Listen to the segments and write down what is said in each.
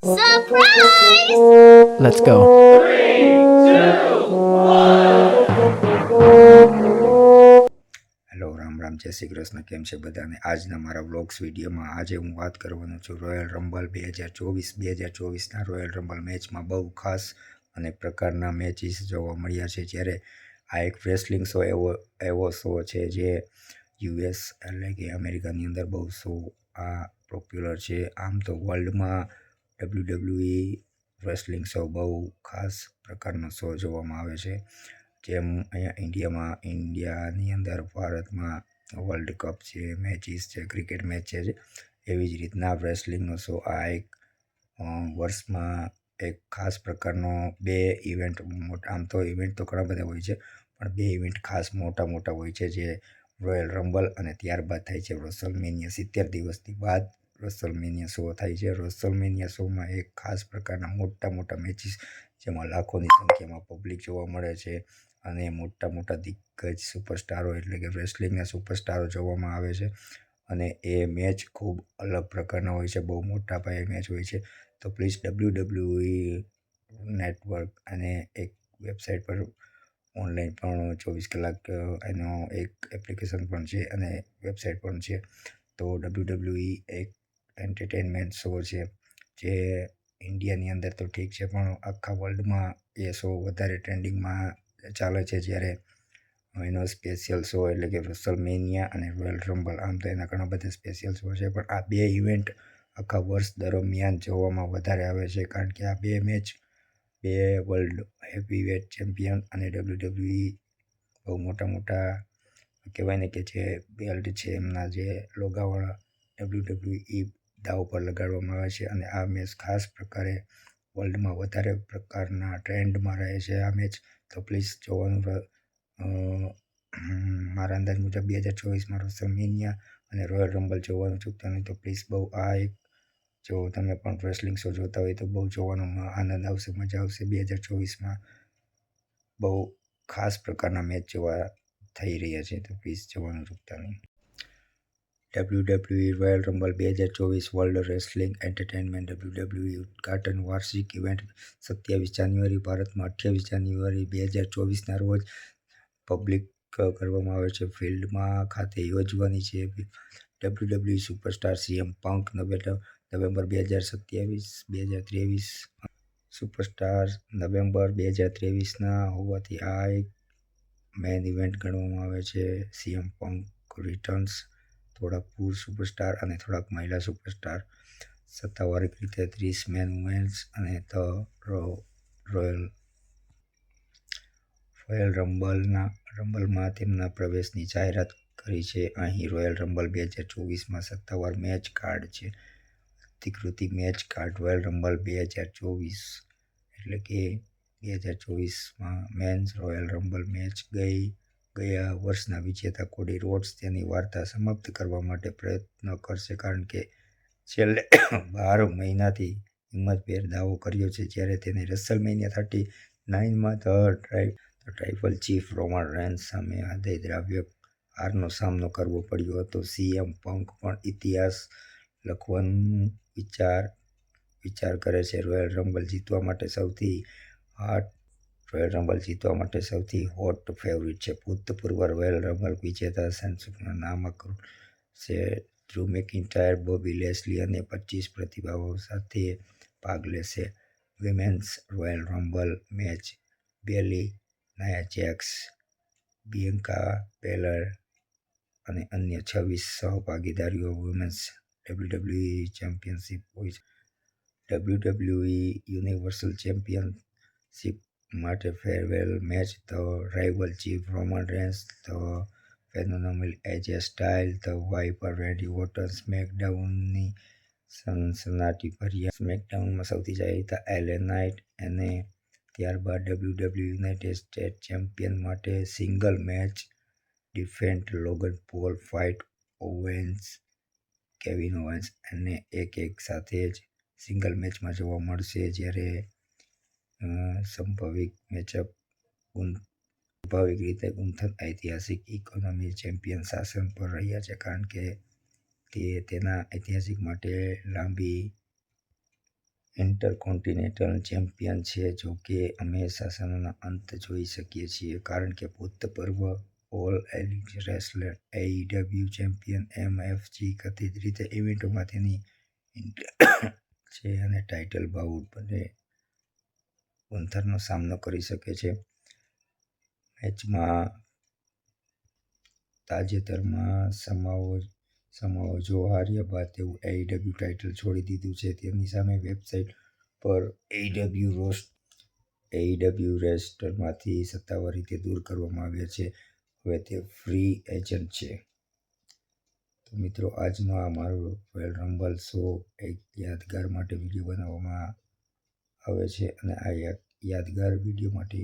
Surprise! Let's go. Hello Ram Ram, જય શ્રી કૃષ્ણ. કેમ છે બધાને? આજના મારા વ્લોગ્સ વિડીયોમાં આજે હું વાત કરવાનો છું રોયલ રમ્બલ 2024 રોયલ રમ્બલ મેચમાં બહુ ખાસ અને પ્રકારના મેચિસ જોવા મળ્યા છે. જ્યારે આ એક રેસલિંગ શો એવો શો છે જે યુએસ એટલે કે અમેરિકાની અંદર બહુ શો આ પોપ્યુલર છે. આમ તો વર્લ્ડમાં WWE રેસલિંગ શો બહુ ખાસ પ્રકારનો શો જોવામાં આવે છે. જેમ અહીંયા ઇન્ડિયાની અંદર ભારતમાં વર્લ્ડ કપ છે, મેચિસ છે, ક્રિકેટ મેચ છે, એવી જ રીતના રેસલિંગનો શો આ એક વર્ષમાં એક ખાસ પ્રકારનો બે ઇવેન્ટ આમ તો ઇવેન્ટ તો ઘણા બધા હોય છે, પણ બે ઇવેન્ટ ખાસ મોટા હોય છે જે રોયલ રમ્બલ અને ત્યારબાદ થાય છે રેસલમેનિયા. 70 દિવસથી બાદ રેસલમેનિયા શો થાય છે. રેસલમેનિયા શોમાં એક ખાસ પ્રકારના મોટા મેચિસ જેમાં લાખોની સંખ્યામાં પબ્લિક જોવા મળે છે અને મોટા દિગ્ગજ સુપરસ્ટારો એટલે કે રેસલિંગના સુપરસ્ટારો જોવામાં આવે છે અને એ મેચ ખૂબ અલગ પ્રકારના હોય છે, બહુ મોટા પાયે મેચ હોય છે. તો પ્લીઝ WWE નેટવર્ક અને એક વેબસાઇટ પર ઓનલાઈન પણ 24 કલાક એનો એક એપ્લિકેશન પણ છે અને વેબસાઇટ પણ છે. તો WWE એક એન્ટરટેનમેન્ટ શો છે જે ઇન્ડિયાની અંદર તો ઠીક છે, પણ આખા વર્લ્ડમાં એ શો વધારે ટ્રેન્ડિંગમાં ચાલે છે. જ્યારે એનો સ્પેશિયલ શો એટલે કે રેસલમેનિયા અને રોયલ રમ્બલ, આમ તો એના ઘણા બધા સ્પેશિયલ શો છે, પણ આ બે ઇવેન્ટ આખા વર્ષ દરમિયાન જોવામાં વધારે આવે છે કારણ કે આ બે મેચ બે વર્લ્ડ હેવીવેટ ચેમ્પિયન અને WWE બહુ મોટા કહેવાય ને કે જે બેલ્ટ છે એમના જે લોગાવાળા WWE દાવ પર લગાડવામાં આવે છે અને આ મેચ ખાસ પ્રકારે વર્લ્ડમાં વધારે પ્રકારના ટ્રેન્ડમાં રહે છે આ મેચ. તો પ્લીઝ જોવાનું. મારા અંદાજ મુજબ 2024માં રેસલમેનિયા અને રોયલ રમ્બલ જોવાનું ચૂકતા નહીં. તો પ્લીઝ બહુ આ એક જો તમે પણ રેસલિંગ શો જોતા હોય તો બહુ જોવાનો આનંદ આવશે, મજા આવશે. 2024માં બહુ ખાસ પ્રકારના મેચ જોવા થઈ રહ્યા છે, તો પ્લીઝ જોવાનું ચૂકતા નહીં. WWE royal rumble 2024 world wrestling entertainment WWE ઉદ્ઘાટન વાર્ષિક ઇવેન્ટ 27 જાન્યુઆરી ભારતમાં 28 જાન્યુઆરી 2024ના રોજ પબ્લિક કરવામાં આવે છે. ફિલ્ડમાં ખાતે યોજવાની છે. WWE superstar CM Punk November 2023 superstar November 2023ના હોવાથી આ એક મેઇન ઇવેન્ટ ગણવામાં આવે છે. CM Punk returns. થોડાક પુરુષ સુપરસ્ટાર અને થોડાક મહિલા સુપરસ્ટાર. સત્તાવાર રીતે 30 મેન, વુમેન્સ અને ધ રોયલ રમ્બલમાં તેમના પ્રવેશની જાહેરાત કરી છે. અહીં રોયલ રમ્બલ 2024માં સત્તાવાર મેચ કાર્ડ છે. અધિકૃત મેચ કાર્ડ રોયલ રમ્બલ 2024 એટલે કે 2024માં મેન્સ રોયલ રમ્બલ મેચ ગયા વર્ષના વિજેતા કોડી રોડ્સ તેની વાર્તા સમાપ્ત કરવા માટે પ્રયત્ન કરશે કારણ કે છેલ્લે 12 મહિનાથી હિંમતભેર દાવો કર્યો છે જ્યારે તેને WrestleMania 39માં tribal chief Roman rains સામે હૃદયદ્રાવ્ય હારનો સામનો કરવો પડ્યો હતો. CM પંક પણ ઇતિહાસ લખવાનું વિચાર કરે છે. રોયલ રમ્બલ જીતવા માટે સૌથી હોટ ફેવરિટ છે. ભૂતપૂર્વ રોયલ રમ્બલ વિજેતા સેન્સનું નામાંકન છે. ડ્રુ મેકિન્ટાયર, બોબી લેસ્લી અને 25 પ્રતિભાવો સાથે ભાગ લેશે. વિમેન્સ રોયલ રમ્બલ મેચ બેલી, નાયા જેક્સ, બિયન્કા બેલર અને અન્ય 26 સહભાગીદારો વુમેન્સ WWE ચેમ્પિયનશિપ હોય છે. WWE યુનિવર્સલ ચેમ્પિયનશિપ માટે farewell match the rival chief Roman Reigns, the phenomenal AJ Styles, the viper Randy Orton. સ્મેકડાઉનની સનસનાટીભર્યા સ્મેકડાઉનમાં સૌથી જાણીતા LA નાઇટ અને ત્યારબાદ WWE યુનાઇટેડ સ્ટેટ્સ ચેમ્પિયન માટે single match defend Logan Paul fight Kevin Owens અને એક સાથે જ સિંગલ મેચમાં જોવા મળશે. જ્યારે સંભવિત રીતે ગુંથન ઐતિહાસિક ઇકોનોમી ચેમ્પિયન શાસન પર રહ્યા છે કારણ કે તે તેના ઐતિહાસિક માટે લાંબી ઇન્ટરકોન્ટિનેન્ટલ ચેમ્પિયન છે. જો કે અમે શાસનોનો અંત જોઈ શકીએ છીએ કારણ કે ભૂતપૂર્વ all elite wrestler AEW champion MFG કથિત રીતે ઇવેન્ટમાં તેની છે અને ટાઇટલ બાઉટ બંને ગુંથરનો સામનો કરી શકે છે. મેચમાં તાજેતરમાં સમાઓ જો હાર્યા બાદ તેવું AEW ટાઇટલ છોડી દીધું છે. તેની સામે વેબસાઇટ પર AEW રોસ્ટરમાંથી સત્તાવાર રીતે દૂર કરવામાં આવ્યા છે. હવે તે ફ્રી એજન્ટ છે. તો મિત્રો, આજનો આ મારો રોયલ રમ્બલ શો એક યાદગાર માટે વિડીયો બનાવવામાં આવે છે અને આ યાદગાર વિડીયો માટે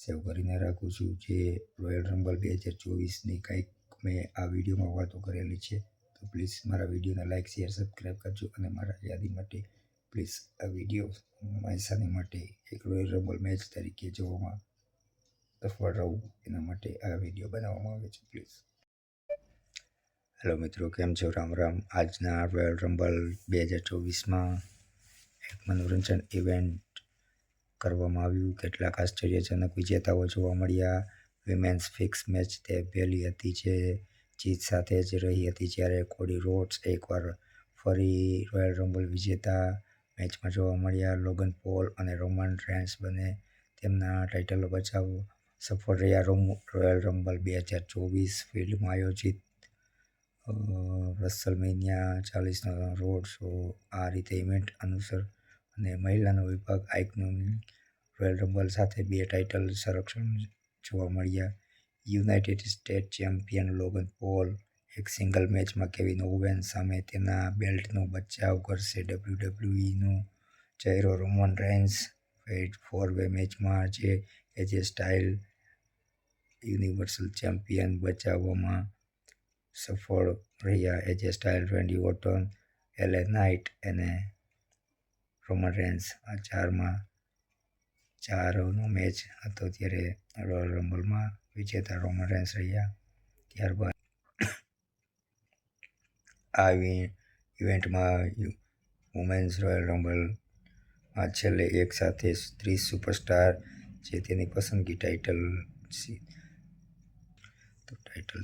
સેવ કરીને રાખું છું. જે રોયલ રમ્બલ 2024ની કંઈક મેં આ વિડીયોમાં વાતો કરેલી છે. તો પ્લીઝ મારા વિડીયોને લાઇક, શેર, સબસ્ક્રાઈબ કરજો અને મારા યાદી માટે પ્લીઝ આ વિડીયો હંમેશાની માટે એક રોયલ રમ્બલ મેચ તરીકે જોવામાં સફળ રહું એના માટે આ વિડીયો બનાવવામાં આવે છે. પ્લીઝ. હેલો મિત્રો, કેમ છો? રામ રામ. આજના રોયલ રમ્બલ 2024માં એક મનોરંજન ઇવેન્ટ કરવામાં આવ્યું. કેટલાક આશ્ચર્યજનક વિજેતાઓ જોવા મળ્યા. વિમેન્સ ફિક્સ મેચ તે પહેલી હતી જે જીત સાથે જ રહી હતી, જ્યારે કોડી રોડ્સ એકવાર ફરી રોયલ રમ્બલ વિજેતા મેચમાં જોવા મળ્યા. લોગન પોલ અને રોમન રેન્સ બંને તેમના ટાઇટલો બચાવવા સફળ રહ્યા. રોયલ રમ્બલ 2024 ફિલ્ડમાં આયોજિત રેસલમેનિયા 40નો રોડ શો આ રીતે ઇવેન્ટ અનુસાર અને મહિલાનો વિભાગ આઇકોનિક રોયલ રમ્બલ સાથે બે ટાઇટલ સંરક્ષણ જોવા મળ્યા. United States champion Logan Paul એક સિંગલ મેચમાં કેવિન ઓવેન્સ સામે તેના બેલ્ટનો બચાવ કરશે. WWEનો ચહેરો રોમન રેન્સ ફેઇડ ફોર-વે મેચમાં એજે સ્ટાઇલ્સ યુનિવર્સલ ચેમ્પિયન બચાવવામાં સફળ રહ્યા. એજે સ્ટાઇલ્સ, રેન્ડી ઓર્ટન, LA નાઇટ અને રોમન રેન્સ આ 4નો મેચ હતો, ત્યારે રોયલ રમ્બલમાં વિજેતા રોમન રેન્સ રહ્યા. ત્યારબાદ આ ઇવેન્ટમાં વુમેન્સ રોયલ રમ્બલમાં છેલ્લે એક સાથે 30 સુપરસ્ટાર જે તેની પસંદગી ટાઇટલ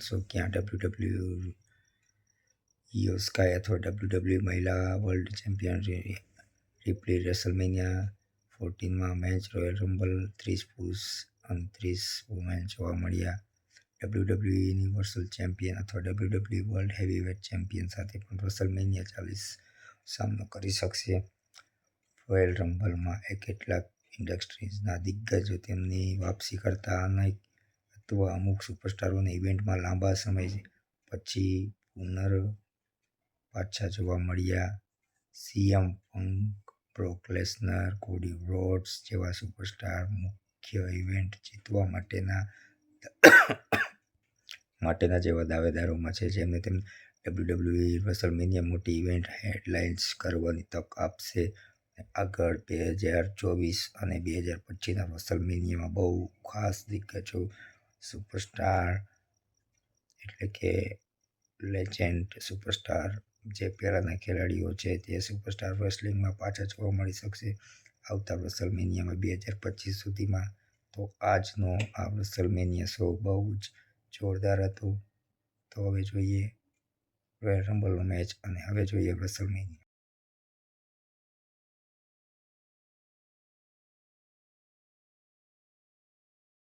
શો ક્યાં WWE ઇયો સ્કાય અથવા WWE મહિલા world champion રિપ્લી WrestleMania 14માં match royal rumble 30 પુરુષ અને 30 વુમેન જોવા મળ્યા. WWE યુનિવર્સલ ચેમ્પિયન અથવા WWE વર્લ્ડ હેવીવેટ ચેમ્પિયન સાથે પણ રેસલમેનિયા 40 સામનો કરી શકશે. રોયલ રમ્બલમાં કેટલાક ઇન્ડસ્ટ્રીઝના દિગ્ગજો તેમની વાપસી કરતા અથવા અમુક સુપરસ્ટારોને ઇવેન્ટમાં લાંબા સમય પછી પાછા જોવા મળ્યા. CM પંક, બ્રોક લેસનર, કોડી રોડ્સ જેવા સુપરસ્ટાર મુખ્ય ઇવેન્ટ જીતવા માટેના જેવા દાવેદારોમાં છે, જેમને WWE રેસલમેનિયા મોટી ઇવેન્ટ હેડલાઇન્સ કરવાની તક આપશે. આગળ 2024 અને 2025ના રેસલમેનિયામાં બહુ ખાસ દિગ્ગજો સુપરસ્ટાર એટલે કે લેજેન્ડ સુપરસ્ટાર જે પહેલાના ખેલાડીઓ છે તે સુપરસ્ટાર રેસલિંગમાં પાછા જોવા મળી શકશે આવતા રેસલમેનિયામાં 2025 સુધીમાં. તો આજનો આ રેસલમેનિયા શો બહુ જ જોરદાર હતો. તો હવે જોઈએ રોયલ રમ્બલનો મેચ અને હવે જોઈએ રેસલમેનિયા.